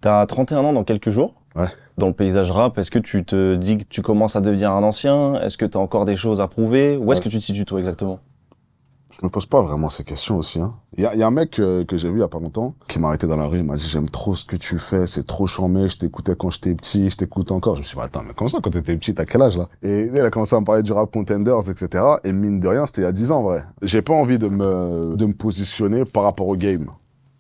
T'as 31 ans dans quelques jours. Ouais. Dans le paysage rap, est-ce que tu te dis que tu commences à devenir un ancien? Est-ce que t'as encore des choses à prouver? Où est-ce Ouais. que tu te situes toi exactement? Je me pose pas vraiment ces questions aussi. Hein. Il y a un mec que j'ai vu il y a pas longtemps qui m'a arrêté dans la rue. Il m'a dit j'aime trop ce que tu fais, c'est trop charmé. Je t'écoutais quand j'étais petit, je t'écoute encore. Je me suis dit attends mais comment ça quand t'étais petit, t'as quel âge là? Et il a commencé à me parler du rap Contenders, etc. Et mine de rien, c'était il y a 10 ans en vrai. J'ai pas envie de me positionner par rapport au game.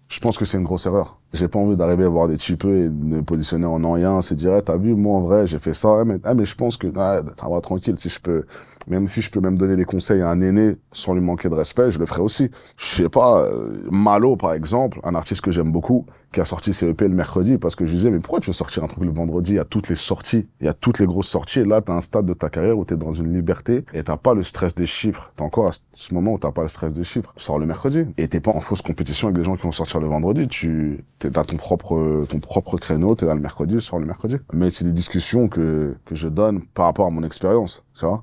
Je pense que c'est une grosse erreur. J'ai pas envie d'arriver à voir des typeux et de me positionner en non rien, c'est dire, t'as vu, moi en vrai, j'ai fait ça, mais je pense que, ça va tranquille, si je peux, même si je peux même donner des conseils à un aîné sans lui manquer de respect, je le ferai aussi. Je sais pas, Malo, par exemple, un artiste que j'aime beaucoup, qui a sorti ses EP le mercredi, parce que je disais, mais pourquoi tu veux sortir un truc le vendredi? Il y a toutes les sorties, il y a toutes les grosses sorties, et là, t'as un stade de ta carrière où t'es dans une liberté, et t'as pas le stress des chiffres. T'es encore à ce moment où t'as pas le stress des chiffres. Tu sors le mercredi, et t'es pas en fausse compétition avec des gens qui vont sortir le vendredi, t'as ton propre créneau, t'es là le mercredi, tu sors le mercredi. Mais c'est des discussions que je donne par rapport à mon expérience, tu vois.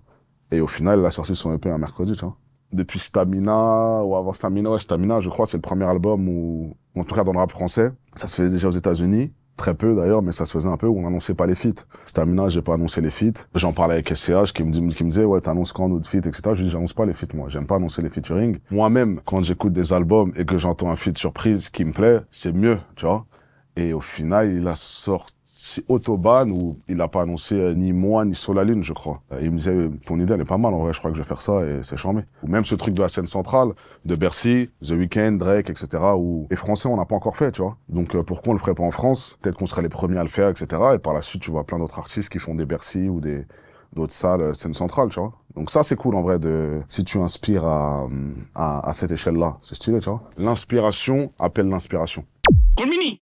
Et au final, il a sorti son EP un mercredi, tu vois. Depuis Stamina, ou avant Stamina, ouais, Stamina, je crois, c'est le premier album où, en tout cas dans le rap français, ça se faisait déjà aux États-Unis. Très peu d'ailleurs, mais ça se faisait un peu où on annonçait pas les feats. Stamina, j'ai pas annoncé les feats. J'en parlais avec SCH qui me disait, ouais, t'annonces quand notre feat, etc. Je lui dis, j'annonce pas les feats, moi. J'aime pas annoncer les featuring. Moi-même, quand j'écoute des albums et que j'entends un feat surprise qui me plaît, c'est mieux, tu vois. Et au final, il a sorti Autobahn où il a pas annoncé ni moi ni Solalune, je crois. Il me disait, ton idée, elle est pas mal, en vrai, je crois que je vais faire ça et c'est charmé. Ou même ce truc de la scène centrale, de Bercy, The Weeknd, Drake, etc. où les Français, on n'a pas encore fait, tu vois. Donc, pourquoi on le ferait pas en France? Peut-être qu'on serait les premiers à le faire, etc. Et par la suite, tu vois plein d'autres artistes qui font des Bercy ou d'autres salles, scène centrale, tu vois. Donc ça, c'est cool, en vrai, si tu inspires à cette échelle-là. C'est stylé, tu vois. L'inspiration appelle l'inspiration. Colmini